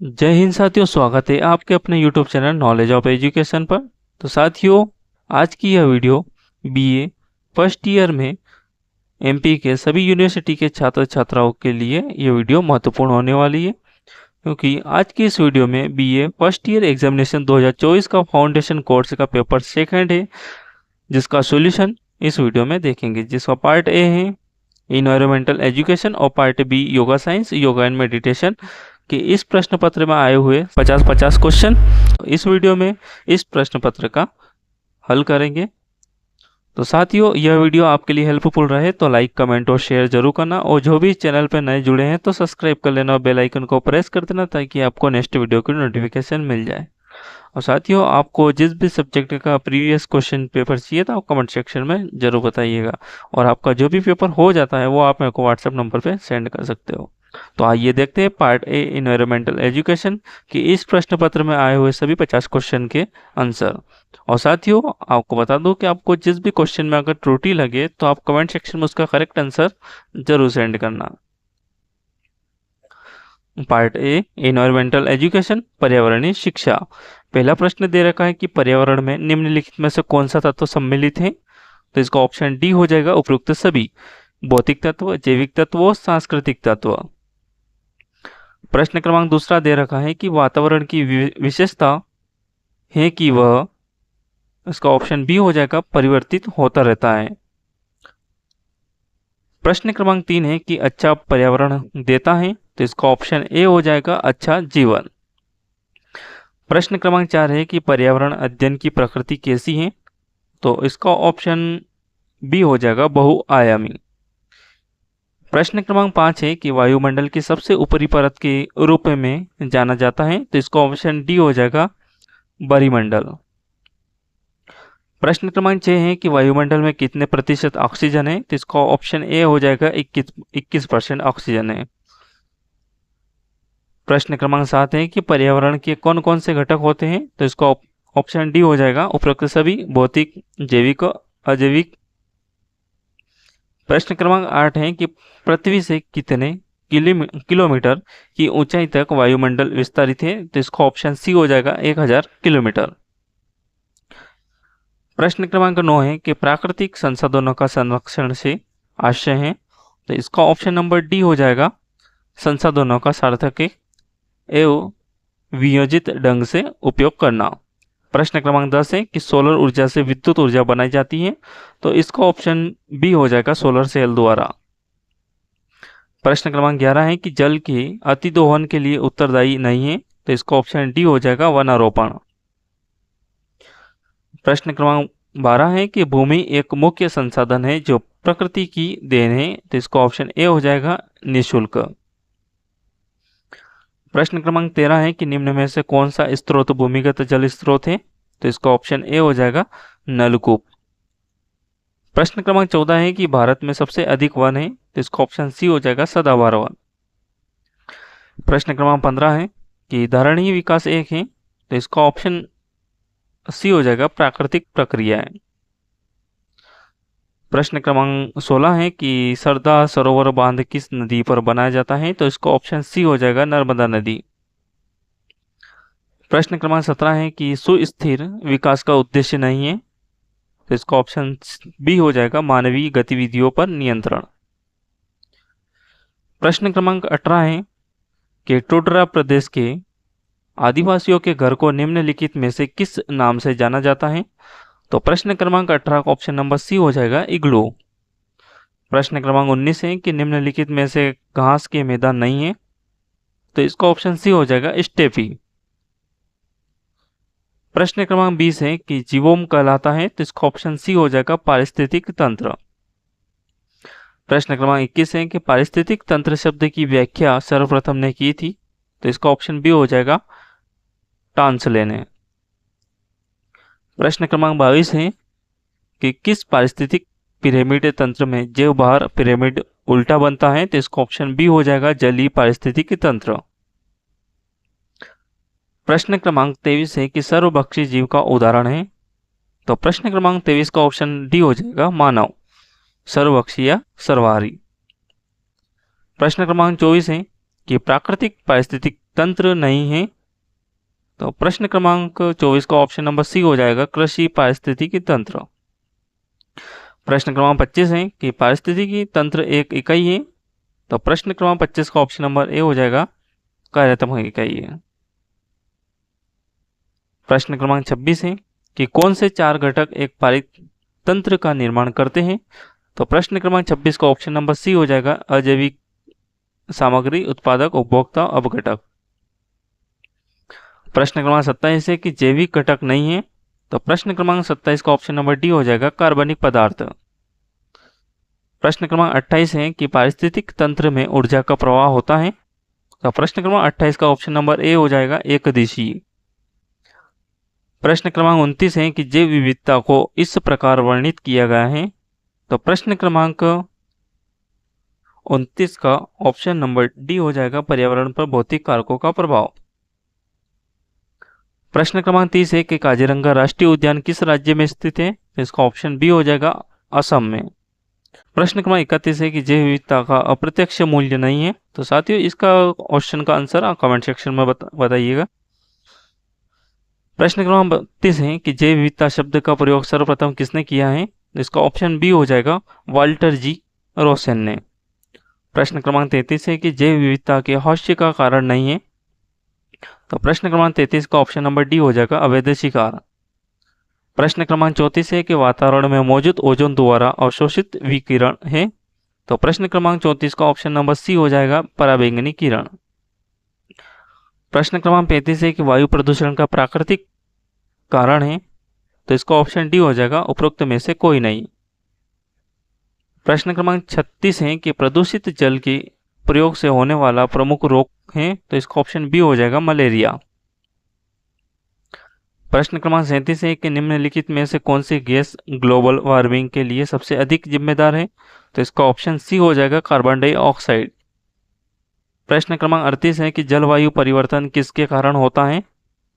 जय हिंद साथियों, स्वागत है आपके अपने YouTube channel knowledge of education पर। तो साथियों, आज की यह वीडियो बीए फर्स्ट ईयर में एमपी के सभी यूनिवर्सिटी के छात्र छात्राओं के लिए ये वीडियो महत्वपूर्ण होने वाली है, क्योंकि आज की इस वीडियो में बीए फर्स्ट ईयर एग्जामिनेशन 2024 का फाउंडेशन कोर्स का पेपर सेकंड है, जिसका सॉल्यूशन इस वीडियो में देखेंगे। जिसका पार्ट ए है इन्वायरमेंटल एजुकेशन और part B yoga science, yoga and meditation कि इस प्रश्न पत्र में आए हुए 50-50 क्वेश्चन इस वीडियो में इस प्रश्न पत्र का हल करेंगे। तो साथियों, यह वीडियो आपके लिए हेल्पफुल रहे तो लाइक, कमेंट और शेयर जरूर करना, और जो भी चैनल पर नए जुड़े हैं तो सब्सक्राइब कर लेना और बेल आइकन को प्रेस कर देना ताकि आपको नेक्स्ट वीडियो की नोटिफिकेशन मिल जाए। और साथियों, आपको जिस भी सब्जेक्ट का प्रीवियस क्वेश्चन पेपर चाहिए था, आप कमेंट सेक्शन में जरूर बताइएगा, और आपका जो भी पेपर हो जाता है वो आप मेरे को व्हाट्सएप नंबर पे सेंड कर सकते हो। तो आइए देखते हैं पार्ट ए इन्वायरमेंटल एजुकेशन कि इस प्रश्न पत्र में आए हुए सभी 50 क्वेश्चन के आंसर। और साथियों, आपको बता दूं कि आपको जिस भी क्वेश्चन में अगर त्रुटि लगे तो आप कमेंट सेक्शन में उसका करेक्ट आंसर जरूर सेंड करना। पार्ट ए इन्वायरमेंटल एजुकेशन, पर्यावरणीय शिक्षा। पहला प्रश्न दे रखा है कि पर्यावरण में निम्नलिखित में से कौन सा तत्व सम्मिलित है। तो इसका ऑप्शन डी हो जाएगा उपरोक्त सभी: भौतिक तत्व, जैविक तत्व और सांस्कृतिक तत्व। प्रश्न क्रमांक दूसरा दे रखा है कि वातावरण की विशेषता है कि वह, इसका ऑप्शन बी हो जाएगा परिवर्तित होता रहता है। प्रश्न क्रमांक 3 है कि अच्छा पर्यावरण देता है। तो इसका ऑप्शन ए हो जाएगा अच्छा जीवन। प्रश्न क्रमांक 4 है कि पर्यावरण अध्ययन की प्रकृति कैसी है। तो इसका ऑप्शन बी हो जाएगा बहुआयामी। प्रश्न क्रमांक 5 है कि वायुमंडल की सबसे ऊपरी परत के रूप में जाना जाता है। तो इसका ऑप्शन डी हो जाएगा बरीमंडल। प्रश्न क्रमांक 6 है कि वायुमंडल में कितने प्रतिशत ऑक्सीजन है। तो इसका ऑप्शन ए हो जाएगा 21% ऑक्सीजन है। प्रश्न क्रमांक 7 है कि पर्यावरण के कौन कौन से घटक होते हैं। तो इसका ऑप्शन डी हो जाएगा उपरोक्त सभी: भौतिक, जैविक, अजैविक। प्रश्न क्रमांक 8 है कि पृथ्वी से कितने किलोमीटर की ऊंचाई तक वायुमंडल विस्तारित है। तो इसका ऑप्शन सी हो जाएगा 1000 किलोमीटर। प्रश्न क्रमांक 9 है कि प्राकृतिक संसाधनों का संरक्षण से आशय है। तो इसका ऑप्शन नंबर डी हो जाएगा संसाधनों का सार्थक एवं वियोजित ढंग से उपयोग करना। प्रश्न क्रमांक 10 है कि सोलर ऊर्जा से विद्युत ऊर्जा बनाई जाती है। तो इसका ऑप्शन बी हो जाएगा सोलर सेल द्वारा। प्रश्न क्रमांक 11 है कि जल के अतिदोहन के लिए उत्तरदायी नहीं है। तो इसका ऑप्शन डी हो जाएगा वनारोपण। प्रश्न क्रमांक 12 है कि भूमि एक मुख्य संसाधन है जो प्रकृति की देन है। तो इसका ऑप्शन ए हो जाएगा निःशुल्क। प्रश्न क्रमांक 13 है कि निम्न में से कौन सा स्रोत भूमिगत जल स्रोत है। तो इसका ऑप्शन ए हो जाएगा नलकूप। प्रश्न क्रमांक 14 है कि भारत में सबसे अधिक वन है। तो इसका ऑप्शन सी हो जाएगा सदाबहार वन। प्रश्न क्रमांक 15 है कि धारणीय विकास एक है। तो इसका ऑप्शन सी हो जाएगा प्राकृतिक प्रक्रिया है। प्रश्न क्रमांक 16 है कि सरदार सरोवर बांध किस नदी पर बनाया जाता है। तो इसका ऑप्शन सी हो जाएगा नर्मदा नदी। प्रश्न क्रमांक 17 है कि सुस्थिर विकास का उद्देश्य नहीं है। तो इसका ऑप्शन बी हो जाएगा मानवीय गतिविधियों पर नियंत्रण। प्रश्न क्रमांक 18 है कि टोडरा प्रदेश के आदिवासियों के घर को निम्नलिखित में से किस नाम से जाना जाता है। तो प्रश्न क्रमांक 18 का ऑप्शन नंबर सी हो जाएगा इग्लू। प्रश्न क्रमांक 19 है कि निम्नलिखित में से घास के मैदान नहीं है। तो इसका ऑप्शन सी हो जाएगा स्टेपी। प्रश्न क्रमांक 20 है कि जीवोम कहलाता है। तो इसका ऑप्शन सी हो जाएगा पारिस्थितिक तंत्र। प्रश्न क्रमांक 21 है कि पारिस्थितिक तंत्र शब्द की व्याख्या सर्वप्रथम ने की थी। तो इसका ऑप्शन बी हो जाएगा टांसले ने। प्रश्न क्रमांक 22 है कि किस पारिस्थितिक पिरामिड तंत्र में जैव भार पिरामिड उल्टा बनता है। तो इसका ऑप्शन बी हो जाएगा जलीय पारिस्थितिक तंत्र। प्रश्न क्रमांक 23 है कि सर्वभक्षी जीव का उदाहरण है। तो प्रश्न क्रमांक 23 का ऑप्शन डी हो जाएगा मानव, सर्वभक्षी या सर्वहारी। प्रश्न क्रमांक 24 है कि प्राकृतिक पारिस्थितिक तंत्र नहीं है। तो प्रश्न क्रमांक 24 का ऑप्शन नंबर सी हो जाएगा कृषि पारिस्थितिकी तंत्र। प्रश्न क्रमांक 25 है कि पारिस्थितिकी तंत्र एक इकाई है। तो प्रश्न क्रमांक 25 का ऑप्शन नंबर ए हो जाएगा कार्यात्मक इकाई है। प्रश्न क्रमांक 26 है कि कौन से 4 घटक एक पारितंत्र का निर्माण करते हैं। तो प्रश्न क्रमांक 26 का ऑप्शन नंबर सी हो जाएगा अजैविक सामग्री, उत्पादक, उपभोक्ता, अपघटक। प्रश्न क्रमांक 27 है कि जैविक घटक नहीं है। तो प्रश्न क्रमांक 27 का ऑप्शन नंबर डी हो जाएगा कार्बनिक पदार्थ। प्रश्न क्रमांक 28 है कि पारिस्थितिक तंत्र में ऊर्जा का प्रवाह होता है। तो प्रश्न क्रमांक 28 का ऑप्शन नंबर ए हो जाएगा एकदिशीय। प्रश्न क्रमांक 29 है कि जैव विविधता को इस प्रकार वर्णित किया गया है। तो प्रश्न क्रमांक 29 का ऑप्शन नंबर डी हो जाएगा पर्यावरण पर भौतिक कारकों का प्रभाव। प्रश्न क्रमांक 30 है कि काजीरंगा राष्ट्रीय उद्यान किस राज्य में स्थित है। तो इसका ऑप्शन बी हो जाएगा असम में। प्रश्न क्रमांक 31 है कि जैव विविधता का अप्रत्यक्ष मूल्य नहीं है। तो साथियों इसका क्वेश्चन का आंसर आप कमेंट सेक्शन में बताइएगा। प्रश्न क्रमांक 32 है कि जैव विविधता शब्द का प्रयोग सर्वप्रथम किसने किया है। इसका ऑप्शन बी हो जाएगा वाल्टर जी रोसेन ने। प्रश्न क्रमांक 33 है कि जैव विविधता के हास्य का कारण नहीं है। तो प्रश्न क्रमांक 33 का ऑप्शन नंबर डी हो जाएगा अवैध शिकार। प्रश्न क्रमांक 34 है कि वातावरण में मौजूद ओजोन द्वारा अवशोषित विकिरण है। तो प्रश्न क्रमांक 34 का ऑप्शन नंबर सी हो जाएगा पराबैंगनी किरण। प्रश्न क्रमांक 35 है कि वायु प्रदूषण का प्राकृतिक कारण है। तो इसका ऑप्शन डी हो जाएगा उपरोक्त में से कोई नहीं। प्रश्न क्रमांक 36 है कि प्रदूषित जल के प्रयोग से होने वाला प्रमुख रोग है। तो इसका ऑप्शन बी हो जाएगा मलेरिया। प्रश्न क्रमांक 37 है कि निम्नलिखित में से कौन सी गैस ग्लोबल वार्मिंग के लिए सबसे अधिक जिम्मेदार है। तो इसका ऑप्शन सी हो जाएगा कार्बन डाइऑक्साइड। प्रश्न क्रमांक 38 है कि जलवायु परिवर्तन किसके कारण होता है।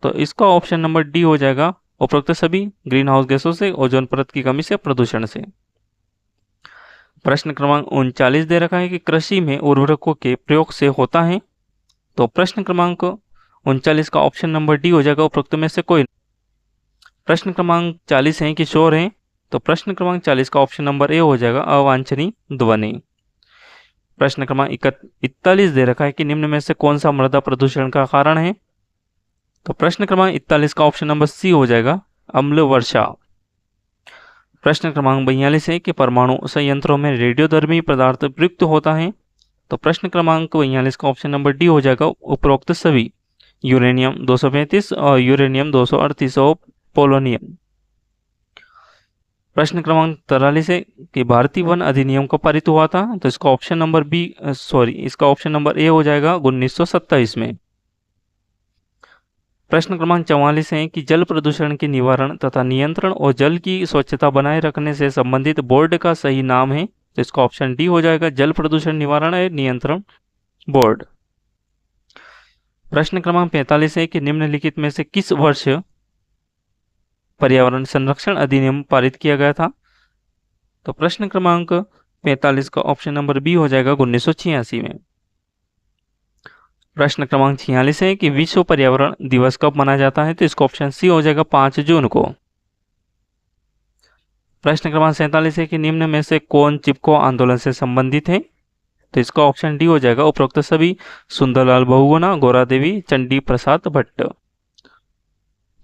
तो इसका ऑप्शन नंबर डी हो जाएगा उपरोक्त सभी ग्रीन हाउस गैसों से, ओजोन परत की कमी से, प्रदूषण से। प्रश्न क्रमांक 39 दे रखा है कि कृषि में उर्वरकों के प्रयोग से होता है। तो प्रश्न क्रमांक 39 का ऑप्शन नंबर डी हो जाएगा उपरोक्त में से कोई। प्रश्न क्रमांक 40 है कि शोर है। तो प्रश्न क्रमांक 40 का ऑप्शन नंबर ए हो जाएगा अवांछनीय ध्वनि। प्रश्न क्रमांक 41 दे रखा है कि निम्न में से कौन सा मृदा प्रदूषण का कारण है। तो प्रश्न क्रमांक 41 का ऑप्शन नंबर सी हो जाएगा अम्ल वर्षा। प्रश्न क्रमांक 42 है कि परमाणु संयंत्रों में रेडियोधर्मी पदार्थ प्रयुक्त होता है। तो प्रश्न क्रमांक 42 का ऑप्शन नंबर डी हो जाएगा उपरोक्त सभी यूरेनियम 235 और यूरेनियम 238 और पोलोनियम। प्रश्न क्रमांक 43 है कि भारतीय वन अधिनियम कब पारित हुआ था। तो इसका ऑप्शन नंबर इसका ऑप्शन नंबर ए हो जाएगा 1927 में। प्रश्न क्रमांक 44 है कि जल प्रदूषण के निवारण तथा नियंत्रण और जल की स्वच्छता बनाए रखने से संबंधित बोर्ड का सही नाम है। तो इसका ऑप्शन डी हो जाएगा जल प्रदूषण निवारण एवं नियंत्रण बोर्ड। प्रश्न क्रमांक 45 है कि निम्नलिखित में से किस वर्ष पर्यावरण संरक्षण अधिनियम पारित किया गया था। तो प्रश्न क्रमांक 45 का ऑप्शन नंबर बी हो जाएगा 1986 में। प्रश्न क्रमांक 46 है कि विश्व पर्यावरण दिवस कब मनाया जाता है। तो इसका ऑप्शन सी हो जाएगा 5 जून को। प्रश्न क्रमांक 47 है कि निम्न में से कौन चिपको आंदोलन से संबंधित है। तो इसका ऑप्शन डी हो जाएगा उपरोक्त सभी सुंदरलाल बहुगुणा, गौरा देवी, चंडी प्रसाद भट्ट।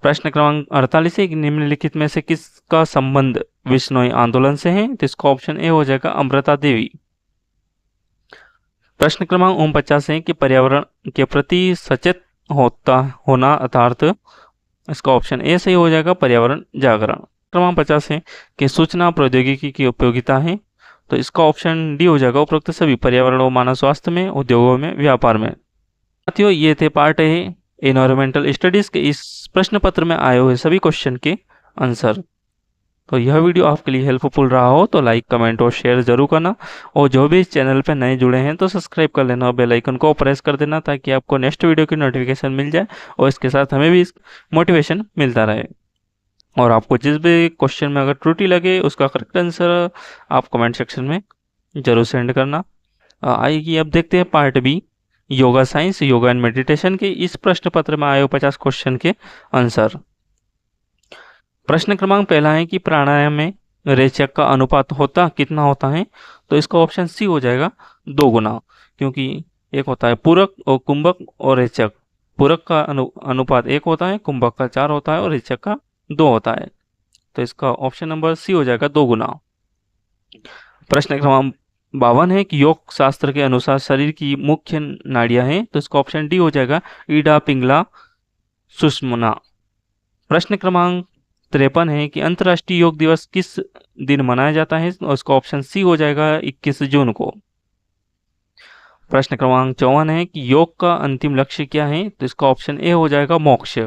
प्रश्न क्रमांक 48 है कि निम्नलिखित में से किसका संबंध विश्नोई आंदोलन से है। तो इसका ऑप्शन ए हो जाएगा अमृता देवी। प्रश्न क्रमांक 49 है कि पर्यावरण के प्रति सचेत होना अर्थात इसका ऑप्शन ए सही हो जाएगा पर्यावरण जागरण। क्रमांक 50 है कि सूचना प्रौद्योगिकी की उपयोगिता है। तो इसका ऑप्शन डी हो जाएगा उपरोक्त सभी पर्यावरण और मानव स्वास्थ्य में, उद्योगों में, व्यापार में। साथियों ये थे पार्ट ए एनवायरमेंटल स्टडीज के इस प्रश्न पत्र में आए हुए सभी क्वेश्चन के आंसर। तो यह वीडियो आपके लिए हेल्पफुल रहा हो तो लाइक, कमेंट और शेयर जरूर करना। और जो भी इस चैनल पर नए जुड़े हैं तो सब्सक्राइब कर लेना और बेल आइकन को प्रेस कर देना ताकि आपको नेक्स्ट वीडियो की नोटिफिकेशन मिल जाए और इसके साथ हमें भी मोटिवेशन मिलता रहे। और आपको जिस भी क्वेश्चन में अगर त्रुटि लगे उसका करेक्ट आंसर आप कमेंट सेक्शन में जरूर सेंड करना। आइए अब देखते हैं part B yoga science, yoga and meditation के इस प्रश्न पत्र में आए 50 क्वेश्चन के आंसर। प्रश्न क्रमांक पहला है कि प्राणायाम में रेचक का अनुपात कितना होता है? तो इसका ऑप्शन सी हो जाएगा 2 गुना, क्योंकि एक होता है पूरक और कुंभक और रेचक। पूरक का अनुपात 1 होता है, कुंभक का 4 होता है और रेचक का 2 होता है। तो इसका ऑप्शन नंबर सी हो जाएगा 2 गुना। प्रश्न क्रमांक 52 है कि योग शास्त्र के अनुसार शरीर की मुख्य नाड़ियां हैं। तो इसका ऑप्शन डी हो जाएगा ईडा, पिंगला, सुषुम्ना। प्रश्न क्रमांक 53 है कि अंतर्राष्ट्रीय योग दिवस किस दिन मनाया जाता है? और इसका ऑप्शन सी हो जाएगा 21 जून को। प्रश्न क्रमांक 54 है कि योग का अंतिम लक्ष्य क्या है? तो इसका ऑप्शन ए हो जाएगा मोक्ष।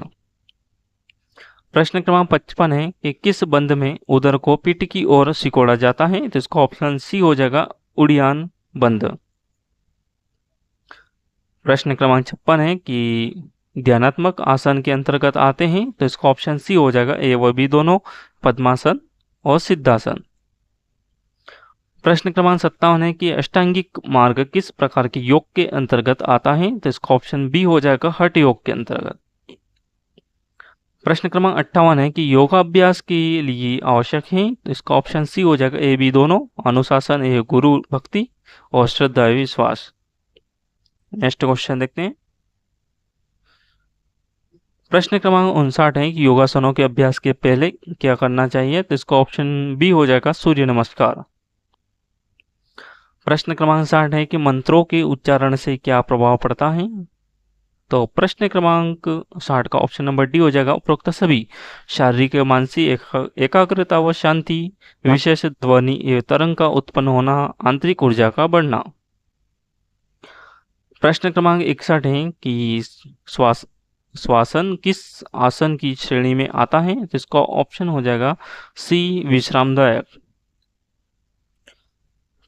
प्रश्न क्रमांक 55 है कि किस बंध में उदर को पीठ की ओर सिकोड़ा जाता है? तो इसका ऑप्शन सी हो जाएगा उड़ियान बंध। प्रश्न क्रमांक 56 है कि ध्यानात्मक आसन के अंतर्गत आते हैं। तो इसका ऑप्शन सी हो जाएगा ए व बी दोनों, पद्मासन और सिद्धासन। प्रश्न क्रमांक 57 है कि अष्टांगिक मार्ग किस प्रकार के योग के अंतर्गत आता है? तो इसका ऑप्शन बी हो जाएगा हठ योग के अंतर्गत। प्रश्न क्रमांक 58 है कि योगाभ्यास के लिए आवश्यक है। तो इसका ऑप्शन सी हो जाएगा ए बी दोनों, अनुशासन, ए गुरु भक्ति और श्रद्धा विश्वास। नेक्स्ट क्वेश्चन देखते हैं। प्रश्न क्रमांक 59 है कि योगासनों के अभ्यास के पहले क्या करना चाहिए? तो इसका ऑप्शन बी हो जाएगा सूर्य नमस्कार। प्रश्न क्रमांक 60 है कि मंत्रों के उच्चारण से क्या प्रभाव पड़ता है? तो प्रश्न क्रमांक 60 का ऑप्शन नंबर डी हो जाएगा उपरोक्त सभी। शारीरिक एवं मानसिक एकाग्रता व शांति, विशेष ध्वनि एवं तरंग का उत्पन्न होना, आंतरिक ऊर्जा का बढ़ना। प्रश्न क्रमांक 61 है कि श्वासन किस आसन की श्रेणी में आता है? तो इसका ऑप्शन हो जाएगा सी विश्रामदायक।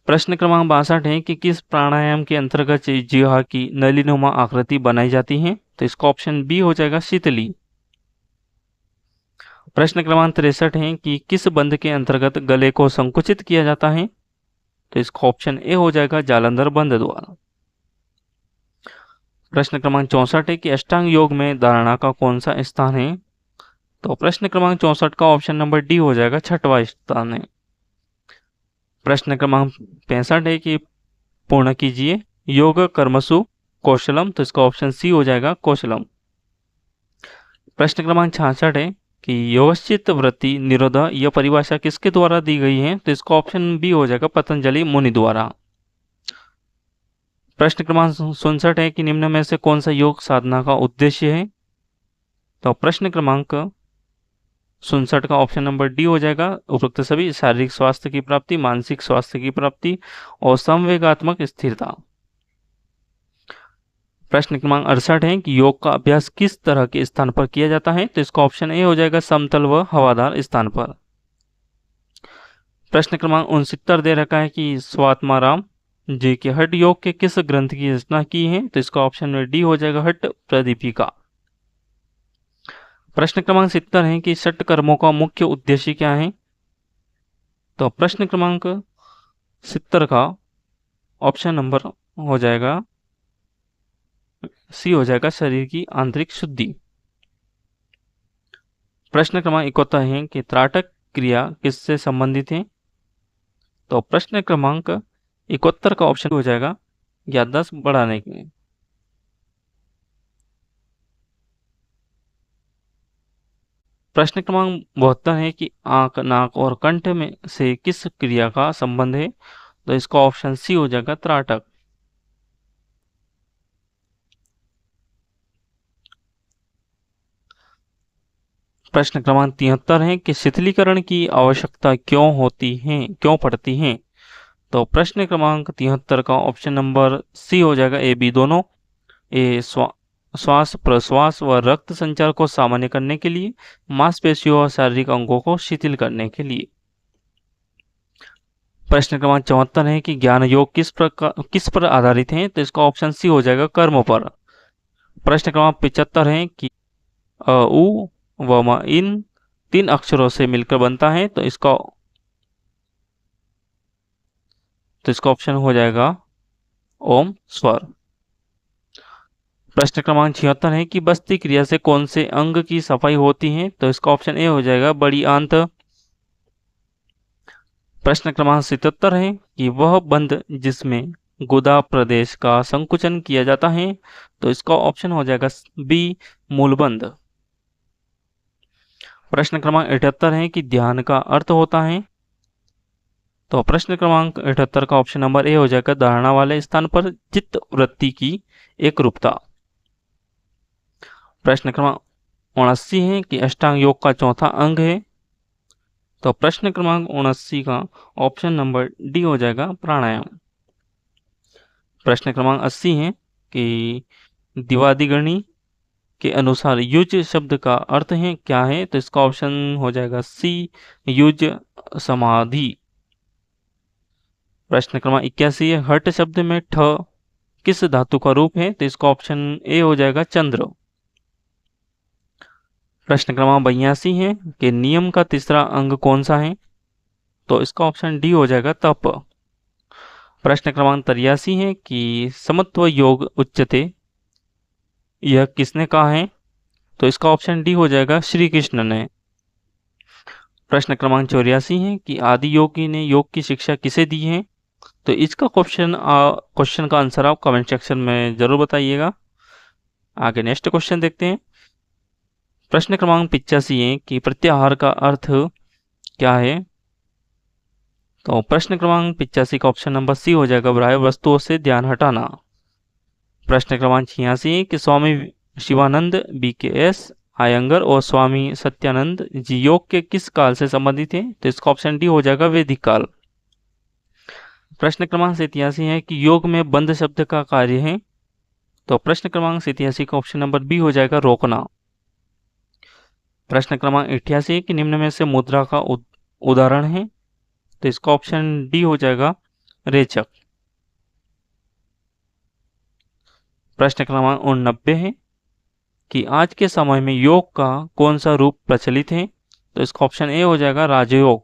प्रश्न क्रमांक 62 है कि किस प्राणायाम के अंतर्गत जिह्वा की नलीनुमा आकृति बनाई जाती है? तो इसका ऑप्शन बी हो जाएगा शीतली। प्रश्न क्रमांक 63 है कि किस बंध के अंतर्गत गले को संकुचित किया जाता है? तो इसका ऑप्शन ए हो जाएगा जालंधर बंध द्वारा। प्रश्न क्रमांक 64 है कि अष्टांग योग में धारणा का कौन सा स्थान है? तो प्रश्न क्रमांक 64 का ऑप्शन नंबर डी हो जाएगा 6वां स्थान है। प्रश्न क्रमांक 65 है कि पूर्ण कीजिए योग कर्मसु कौशलम। तो इसका ऑप्शन सी हो जाएगा कौशलम। प्रश्न क्रमांक 66 है कि योगश्चित वृत्ति निरोध यह परिभाषा किसके द्वारा दी गई है? तो इसका ऑप्शन बी हो जाएगा पतंजलि मुनि द्वारा। प्रश्न क्रमांक 67 है कि निम्न में से कौन सा योग साधना का उद्देश्य है? तो प्रश्न क्रमांक 67 का ऑप्शन नंबर डी हो जाएगा उपरोक्त सभी। शारीरिक स्वास्थ्य की प्राप्ति, मानसिक स्वास्थ्य की प्राप्ति और संवेगात्मक स्थिरता। प्रश्न क्रमांक 68 है कि योग का अभ्यास किस तरह के स्थान पर किया जाता है? तो इसका ऑप्शन ए हो जाएगा समतल व हवादार स्थान पर। प्रश्न क्रमांक 69 दे रखा है कि स्वात्माराम जी के हठ योग के किस ग्रंथ की रचना की है? तो इसका ऑप्शन में डी हो जाएगा हठ प्रदीपिका। प्रश्न क्रमांक 70 है कि षट कर्मों का मुख्य उद्देश्य क्या है? तो प्रश्न क्रमांक 70 का ऑप्शन नंबर हो जाएगा सी हो जाएगा शरीर की आंतरिक शुद्धि। प्रश्न क्रमांक 71 है कि त्राटक क्रिया किससे संबंधित है? तो प्रश्न क्रमांक 71 का ऑप्शन हो जाएगा याददाश्त बढ़ाने के लिए। प्रश्न क्रमांक 72 है कि आंख, नाक और कंठ में से किस क्रिया का संबंध है? तो इसका ऑप्शन सी हो जाएगा त्राटक। प्रश्न क्रमांक 73 है कि शिथिलीकरण की आवश्यकता क्यों पड़ती है? तो प्रश्न क्रमांक 73 का ऑप्शन नंबर सी हो जाएगा ए बी दोनों। ए श्वास प्रश्वास व रक्त संचार को सामान्य करने के लिए, मांसपेशियों और शारीरिक अंगों को शिथिल करने के लिए। प्रश्न क्रमांक 74 है कि ज्ञान योग किस पर आधारित है? तो इसका ऑप्शन सी हो जाएगा कर्म पर। प्रश्न क्रमांक 75 है कि अ उ व म इन 3 अक्षरों से मिलकर बनता है। तो इसका ऑप्शन हो जाएगा ओम स्वर। प्रश्न क्रमांक 76 है कि बस्ती क्रिया से कौन से अंग की सफाई होती है? तो इसका ऑप्शन ए हो जाएगा बड़ी आंत। प्रश्न क्रमांक 77 है कि वह बंद जिसमें गुदा प्रदेश का संकुचन किया जाता है? तो इसका ऑप्शन हो जाएगा बी मूलबंद। प्रश्न क्रमांक 78 है कि ध्यान का अर्थ होता है? तो प्रश्न क्रमांक 78 का ऑप्शन नंबर ए हो जाएगा धारणा वाले स्थान पर चित्त वृत्ति की एकरूपता। प्रश्न क्रमांक 79 है कि अष्टांग योग का चौथा अंग है? तो प्रश्न क्रमांक 79 का ऑप्शन नंबर डी हो जाएगा प्राणायाम। प्रश्न क्रमांक 80 है कि दिवादिगणी के अनुसार युज शब्द का अर्थ है क्या है? तो इसका ऑप्शन हो जाएगा सी युज समाधि। प्रश्न क्रमांक 81 है हट शब्द में ठ किस धातु का रूप है? तो इसका ऑप्शन ए हो जाएगा चंद्र। प्रश्न क्रमांक 82 है कि नियम का तीसरा अंग कौन सा है? तो इसका ऑप्शन डी हो जाएगा तप। प्रश्न क्रमांक 83 है कि समत्व योग उच्चते यह किसने कहा है? तो इसका ऑप्शन डी हो जाएगा श्री कृष्ण ने। प्रश्न क्रमांक 84 है कि आदि योगी ने योग की शिक्षा किसे दी है? तो इसका क्वेश्चन का आंसर आप कमेंट सेक्शन में जरूर बताइएगा। आगे नेक्स्ट क्वेश्चन देखते हैं। प्रश्न क्रमांक 85 है कि प्रत्याहार का अर्थ क्या है? तो प्रश्न क्रमांक 85 का ऑप्शन नंबर सी हो जाएगा बाह्य वस्तुओं से ध्यान हटाना। प्रश्न क्रमांक 86 है कि स्वामी शिवानंद BKS आयंगर और स्वामी सत्यानंद जी योग के किस काल से संबंधित है? तो इसका ऑप्शन डी हो जाएगा वैदिक काल। प्रश्न क्रमांक 87 है कि योग में बंद शब्द का कार्य है? तो प्रश्न क्रमांक 87 का ऑप्शन नंबर बी हो जाएगा रोकना। प्रश्न क्रमांक 88 है कि निम्न में से मुद्रा का उदाहरण है? तो इसका ऑप्शन डी हो जाएगा रेचक। प्रश्न क्रमांक 89 है कि आज के समय में योग का कौन सा रूप प्रचलित है? तो इसका ऑप्शन ए हो जाएगा राजयोग।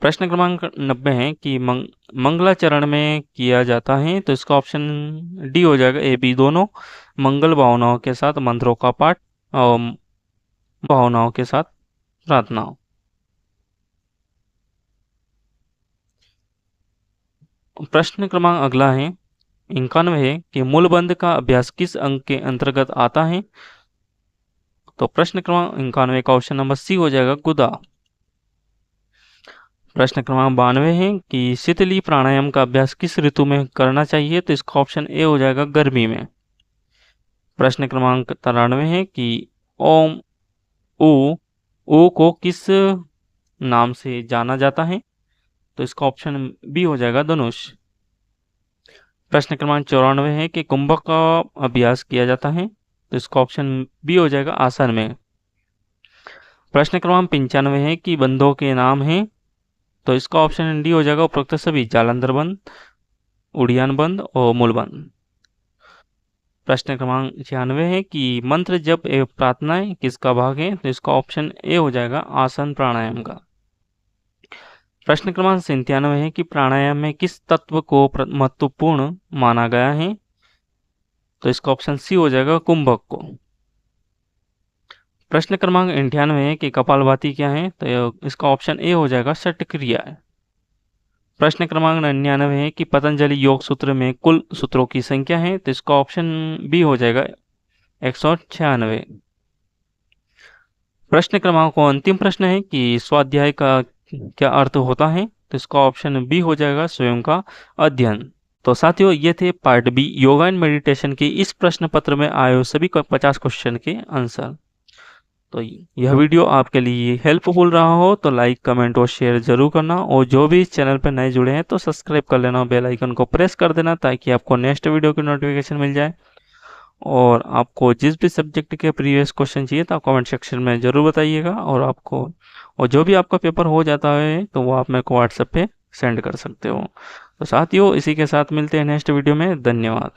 प्रश्न क्रमांक 90 है कि मंगलाचरण में किया जाता है? तो इसका ऑप्शन डी हो जाएगा ए बी दोनों मंगल भावनाओं के साथ मंत्रों का पाठ और भावनाओं के साथ प्रार्थना। प्रश्न क्रमांक अगला है 91 है कि मूलबंध का अभ्यास किस अंग के अंतर्गत आता है? तो प्रश्न क्रमांक 91 का ऑप्शन नंबर सी हो जाएगा गुदा। प्रश्न क्रमांक 92 है कि शीतली प्राणायाम का अभ्यास किस ऋतु में करना चाहिए? तो इसका ऑप्शन ए हो जाएगा गर्मी में। प्रश्न क्रमांक 93 है कि ओम ओ को किस नाम से जाना जाता है? तो इसका ऑप्शन बी हो जाएगा धनुष। प्रश्न क्रमांक 94 है कि कुंभक का अभ्यास किया जाता है? तो इसका ऑप्शन बी हो जाएगा आसन में। प्रश्न क्रमांक 95 है कि बंधों के नाम हैं? तो इसका ऑप्शन डी हो जाएगा उपरोक्त सभी जालंधर बंद, उड़ियान बंद और मूलबंद। प्रश्न क्रमांक 96 है कि मंत्र जप एवं प्रार्थनाएं किसका भाग है? तो इसका ऑप्शन ए हो जाएगा आसन प्राणायाम का। प्रश्न क्रमांक 97 है कि प्राणायाम में किस तत्व को महत्वपूर्ण माना गया है? तो इसका ऑप्शन सी हो जाएगा कुंभक को। प्रश्न क्रमांक 98 है कि कपालभाति क्या है? तो इसका ऑप्शन ए हो जाएगा षट क्रिया है। प्रश्न क्रमांक 99 है कि पतंजलि योग सूत्र में कुल सूत्रों की संख्या है? तो इसका ऑप्शन बी हो जाएगा 196। प्रश्न क्रमांक अंतिम प्रश्न है कि स्वाध्याय का क्या अर्थ होता है? तो इसका ऑप्शन बी हो जाएगा स्वयं का अध्ययन। तो साथियों ये थे part B yoga and meditation के इस प्रश्न पत्र में आए सभी 50 क्वेश्चन के आंसर। तो यह वीडियो आपके लिए हेल्पफुल रहा हो तो लाइक कमेंट और शेयर जरूर करना, और जो भी इस चैनल पर नए जुड़े हैं तो सब्सक्राइब कर लेना, बेल आइकन को प्रेस कर देना ताकि आपको नेक्स्ट वीडियो की नोटिफिकेशन मिल जाए। और आपको जिस भी सब्जेक्ट के प्रीवियस क्वेश्चन चाहिए तो आप कमेंट सेक्शन में ज़रूर बताइएगा, और जो भी आपका पेपर हो जाता है तो वो आप मेरे को व्हाट्सएप पे सेंड कर सकते हो। तो साथियों इसी के साथ मिलते हैं नेक्स्ट वीडियो में। धन्यवाद।